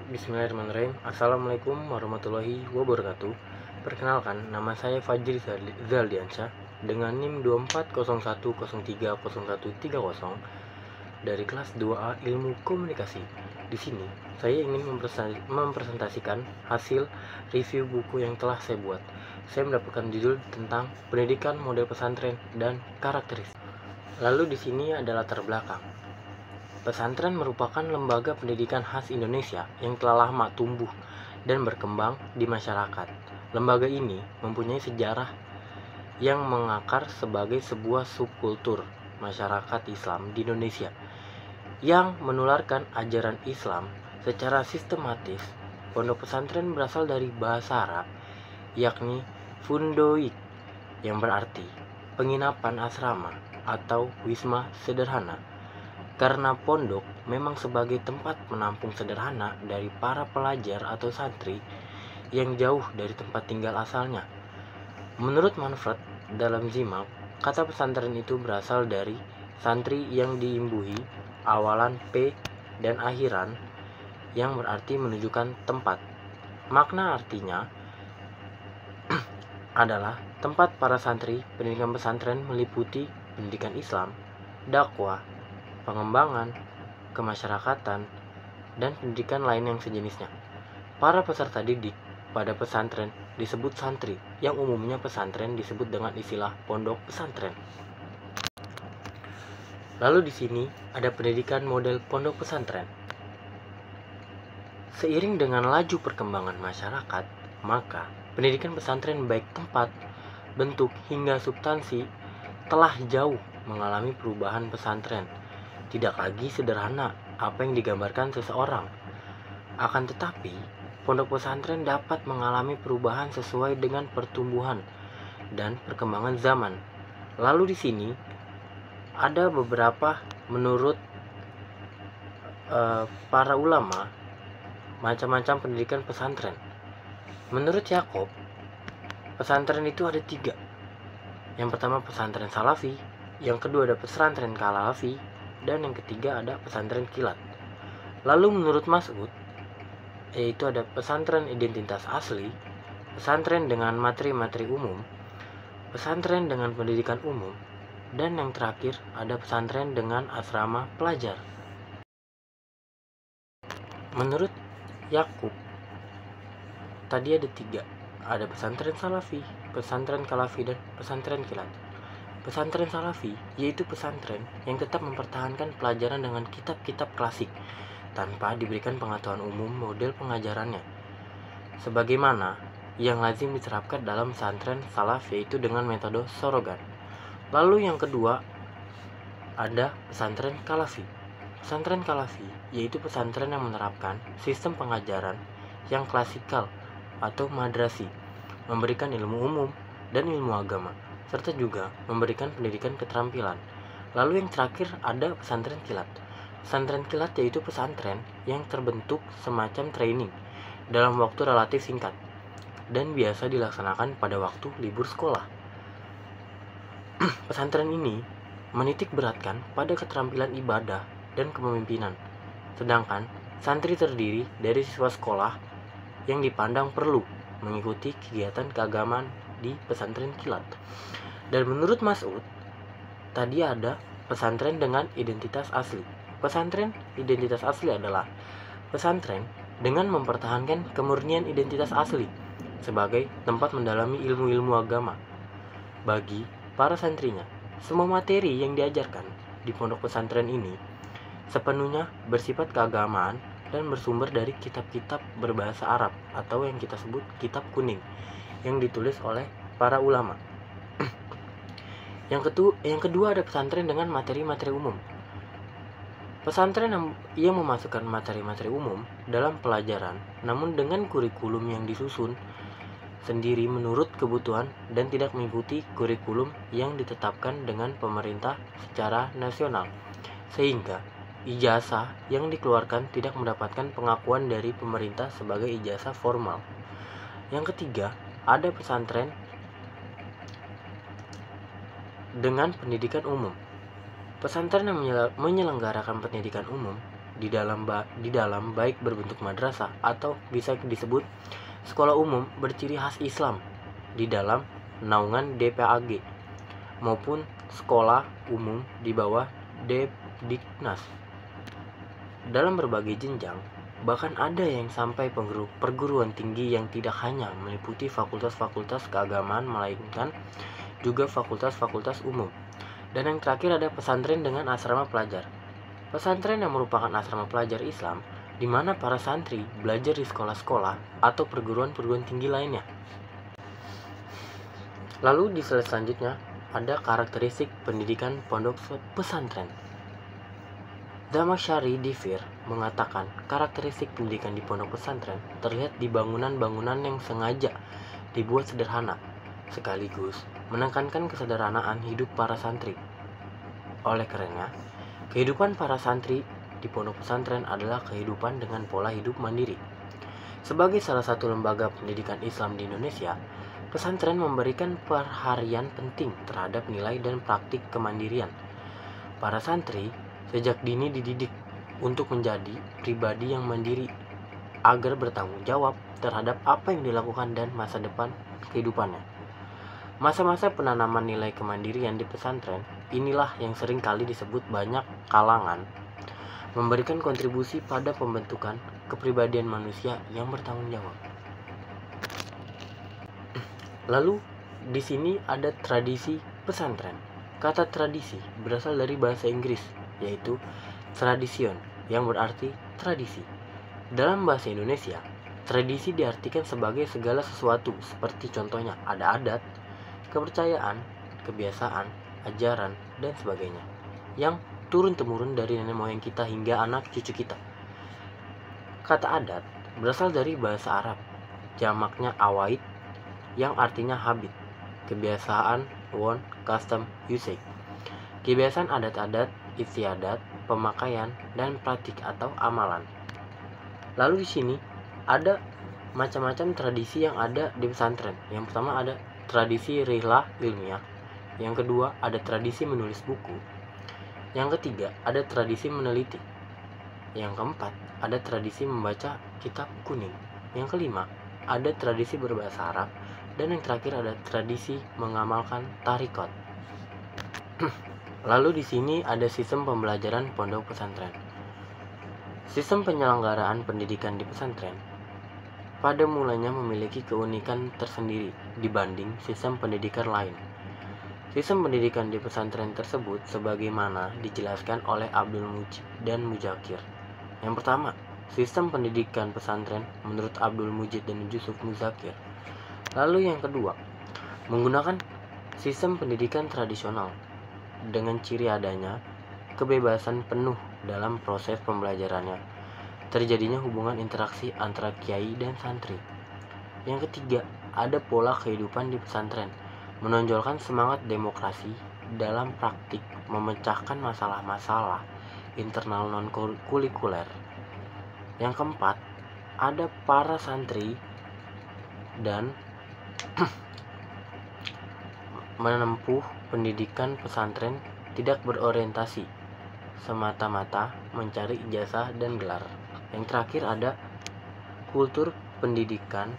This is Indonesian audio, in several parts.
Bismillahirrahmanirrahim. Assalamualaikum warahmatullahi wabarakatuh. Perkenalkan, nama saya Fajri Zaldiansyah dengan NIM 2401030130 dari kelas 2A Ilmu Komunikasi. Di sini, saya ingin mempresentasikan hasil review buku yang telah saya buat. Saya mendapatkan judul tentang pendidikan model pesantren dan karakteristik. Lalu di sini ada latar belakang. Pesantren merupakan lembaga pendidikan khas Indonesia yang telah lama tumbuh dan berkembang di masyarakat. Lembaga ini mempunyai sejarah yang mengakar sebagai sebuah subkultur masyarakat Islam di Indonesia yang menularkan ajaran Islam secara sistematis. Pondok pesantren berasal dari bahasa Arab, yakni fundoik, yang berarti penginapan asrama atau wisma sederhana. Karena pondok memang sebagai tempat menampung sederhana dari para pelajar atau santri yang jauh dari tempat tinggal asalnya. Menurut Manfred dalam Zimap, kata pesantren itu berasal dari santri yang diimbuhi awalan P dan akhiran yang berarti menunjukkan tempat. Makna artinya adalah tempat para santri. Pendidikan pesantren meliputi pendidikan Islam, dakwah, pengembangan, kemasyarakatan, dan pendidikan lain yang sejenisnya. Para peserta didik pada pesantren disebut santri, yang umumnya pesantren disebut dengan istilah pondok pesantren. Lalu di sini ada pendidikan model pondok pesantren. Seiring dengan laju perkembangan masyarakat, maka pendidikan pesantren baik tempat, bentuk, hingga substansi telah jauh mengalami perubahan. Pesantren tidak lagi sederhana apa yang digambarkan seseorang. Akan tetapi, pondok pesantren dapat mengalami perubahan sesuai dengan pertumbuhan dan perkembangan zaman. Lalu di sini ada beberapa menurut para ulama macam-macam pendidikan pesantren. Menurut Yakob, pesantren itu ada 3. Yang pertama pesantren salafi, yang kedua ada pesantren kalafi, dan yang ketiga ada pesantren kilat. Lalu menurut Mas'ud, yaitu ada pesantren identitas asli, pesantren dengan materi-materi umum, pesantren dengan pendidikan umum, dan yang terakhir ada pesantren dengan asrama pelajar. Menurut Yakub, tadi ada 3, ada pesantren salafi, pesantren kalafi, dan pesantren kilat. Pesantren salafi yaitu pesantren yang tetap mempertahankan pelajaran dengan kitab-kitab klasik tanpa diberikan pengetahuan umum model pengajarannya, sebagaimana yang lazim diterapkan dalam pesantren salaf, yaitu dengan metode sorogan. Lalu yang kedua ada pesantren kalafi. Pesantren kalafi yaitu pesantren yang menerapkan sistem pengajaran yang klasikal atau madrasi, memberikan ilmu umum dan ilmu agama, serta juga memberikan pendidikan keterampilan. Lalu yang terakhir ada pesantren kilat. Pesantren kilat yaitu pesantren yang terbentuk semacam training dalam waktu relatif singkat dan biasa dilaksanakan pada waktu libur sekolah. Pesantren ini menitik beratkan pada keterampilan ibadah dan kepemimpinan, sedangkan santri terdiri dari siswa sekolah yang dipandang perlu mengikuti kegiatan keagamaan di pesantren kilat. Dan menurut Mas'ud, tadi ada pesantren dengan identitas asli. Pesantren identitas asli adalah pesantren dengan mempertahankan kemurnian identitas asli sebagai tempat mendalami ilmu-ilmu agama bagi para santrinya. Semua materi yang diajarkan di pondok pesantren ini sepenuhnya bersifat keagamaan dan bersumber dari kitab-kitab berbahasa Arab atau yang kita sebut kitab kuning yang ditulis oleh para ulama. Yang kedua ada pesantren dengan materi-materi umum. Pesantren yang memasukkan materi-materi umum dalam pelajaran, namun dengan kurikulum yang disusun sendiri menurut kebutuhan dan tidak mengikuti kurikulum yang ditetapkan dengan pemerintah secara nasional, sehingga ijazah yang dikeluarkan tidak mendapatkan pengakuan dari pemerintah sebagai ijazah formal. Yang ketiga, ada pesantren dengan pendidikan umum. Pesantren yang menyelenggarakan pendidikan umum di dalam baik berbentuk madrasah atau bisa disebut sekolah umum berciri khas Islam di dalam naungan DPAG maupun sekolah umum di bawah Depdiknas. Dalam berbagai jenjang, bahkan ada yang sampai perguruan tinggi yang tidak hanya meliputi fakultas-fakultas keagamaan melainkan juga fakultas-fakultas umum. Dan yang terakhir ada pesantren dengan asrama pelajar. Pesantren yang merupakan asrama pelajar Islam di mana para santri belajar di sekolah-sekolah atau perguruan-perguruan tinggi lainnya. Lalu di slide selanjutnya ada karakteristik pendidikan pondok pesantren. Zamakhsyari Differ mengatakan karakteristik pendidikan di pondok pesantren terlihat di bangunan-bangunan yang sengaja dibuat sederhana, sekaligus menekankan kesederhanaan hidup para santri. Oleh karenanya, kehidupan para santri di pondok pesantren adalah kehidupan dengan pola hidup mandiri. Sebagai salah satu lembaga pendidikan Islam di Indonesia, pesantren memberikan perhatian penting terhadap nilai dan praktik kemandirian. Para santri sejak dini dididik untuk menjadi pribadi yang mandiri agar bertanggung jawab terhadap apa yang dilakukan dan masa depan kehidupannya. Masa-masa penanaman nilai kemandirian di pesantren inilah yang sering kali disebut banyak kalangan memberikan kontribusi pada pembentukan kepribadian manusia yang bertanggung jawab. Lalu di sini ada tradisi pesantren. Kata tradisi berasal dari bahasa Inggris yaitu tradition yang berarti tradisi. Dalam bahasa Indonesia, tradisi diartikan sebagai segala sesuatu seperti contohnya ada adat, kepercayaan, kebiasaan, ajaran, dan sebagainya yang turun-temurun dari nenek moyang kita hingga anak cucu kita. Kata adat berasal dari bahasa Arab, jamaknya awaid yang artinya habit, kebiasaan, wont, custom, usage. Kebiasaan adat-adat, istiadat, pemakaian, dan praktik atau amalan. Lalu di sini ada macam-macam tradisi yang ada di pesantren. Yang pertama ada tradisi rihlah ilmiah. Yang kedua ada tradisi menulis buku. Yang ketiga ada tradisi meneliti. Yang keempat ada tradisi membaca kitab kuning. Yang kelima ada tradisi berbahasa Arab. Dan yang terakhir ada tradisi mengamalkan tarekat. Lalu di sini ada sistem pembelajaran pondok pesantren. Sistem penyelenggaraan pendidikan di pesantren pada mulanya memiliki keunikan tersendiri dibanding sistem pendidikan lain. Sistem pendidikan di pesantren tersebut sebagaimana dijelaskan oleh Abdul Mujib dan Muzakir. Yang pertama, sistem pendidikan pesantren menurut Abdul Mujib dan Yusuf Muzakir. Lalu yang kedua, menggunakan sistem pendidikan tradisional dengan ciri adanya kebebasan penuh dalam proses pembelajarannya. Terjadinya hubungan interaksi antara kiai dan santri. Yang ketiga, ada pola kehidupan di pesantren, menonjolkan semangat demokrasi dalam praktik memecahkan masalah-masalah internal non-kurikuler. Yang keempat, ada para santri dan menempuh pendidikan pesantren tidak berorientasi semata-mata mencari ijazah dan gelar. Yang terakhir ada kultur pendidikan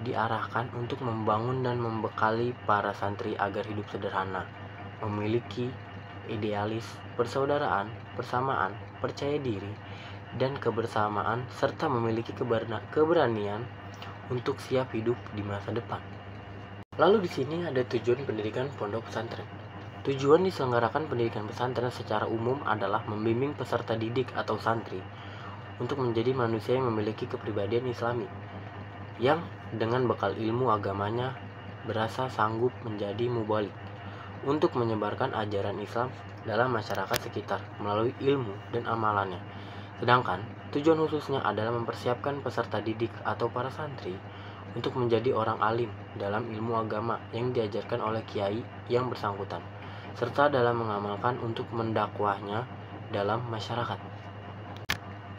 diarahkan untuk membangun dan membekali para santri agar hidup sederhana, memiliki idealis, persaudaraan, persamaan, percaya diri, dan kebersamaan, serta memiliki keberanian untuk siap hidup di masa depan. Lalu di sini ada tujuan pendidikan pondok pesantren. Tujuan diselenggarakan pendidikan pesantren secara umum adalah membimbing peserta didik atau santri untuk menjadi manusia yang memiliki kepribadian Islami, yang dengan bekal ilmu agamanya berasa sanggup menjadi mubalik untuk menyebarkan ajaran Islam dalam masyarakat sekitar melalui ilmu dan amalannya. Sedangkan tujuan khususnya adalah mempersiapkan peserta didik atau para santri untuk menjadi orang alim dalam ilmu agama yang diajarkan oleh kiai yang bersangkutan, serta dalam mengamalkan untuk mendakwahnya dalam masyarakat.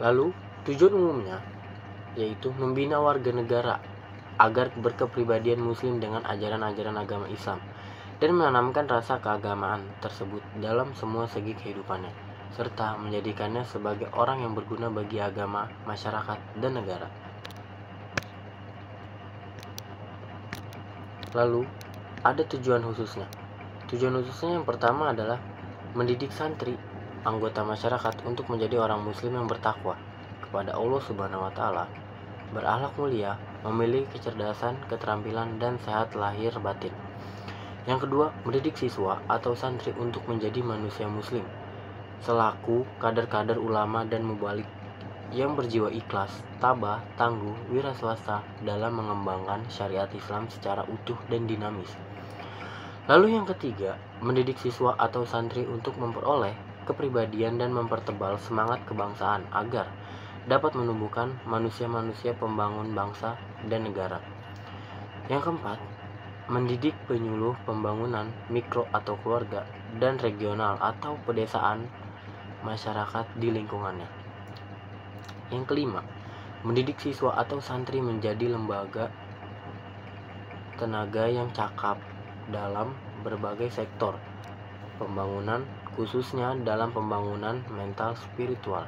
Lalu, tujuan umumnya yaitu membina warga negara agar berkepribadian muslim dengan ajaran-ajaran agama Islam dan menanamkan rasa keagamaan tersebut dalam semua segi kehidupannya. serta menjadikannya sebagai orang yang berguna bagi agama, masyarakat, dan negara. Lalu, ada tujuan khususnya. Tujuan khususnya yang pertama adalah mendidik santri, anggota masyarakat untuk menjadi orang muslim yang bertakwa kepada Allah Subhanahu wa taala, berakhlak mulia, memiliki kecerdasan, keterampilan, dan sehat lahir batin. Yang kedua, mendidik siswa atau santri untuk menjadi manusia muslim selaku kader-kader ulama dan mubalik yang berjiwa ikhlas, tabah, tangguh, wira swasta dalam mengembangkan syariat Islam secara utuh dan dinamis. Lalu yang ketiga, mendidik siswa atau santri untuk memperoleh kepribadian dan mempertebal semangat kebangsaan agar dapat menumbuhkan manusia-manusia pembangun bangsa dan negara. Yang keempat, mendidik penyuluh pembangunan mikro atau keluarga dan regional atau pedesaan masyarakat di lingkungannya. Yang kelima, mendidik siswa atau santri menjadi lembaga tenaga yang cakap dalam berbagai sektor pembangunan, khususnya dalam pembangunan mental spiritual.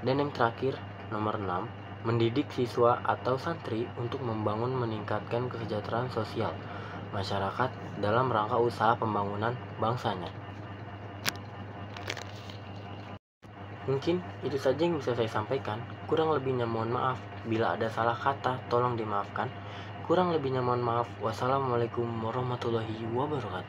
Dan yang terakhir, nomor 6, mendidik siswa atau santri untuk membangun meningkatkan kesejahteraan sosial masyarakat dalam rangka usaha pembangunan bangsanya. Mungkin itu saja yang bisa saya sampaikan. Kurang lebihnya mohon maaf. Bila ada salah kata, tolong dimaafkan. Kurang lebihnya mohon maaf. Wassalamualaikum warahmatullahi wabarakatuh.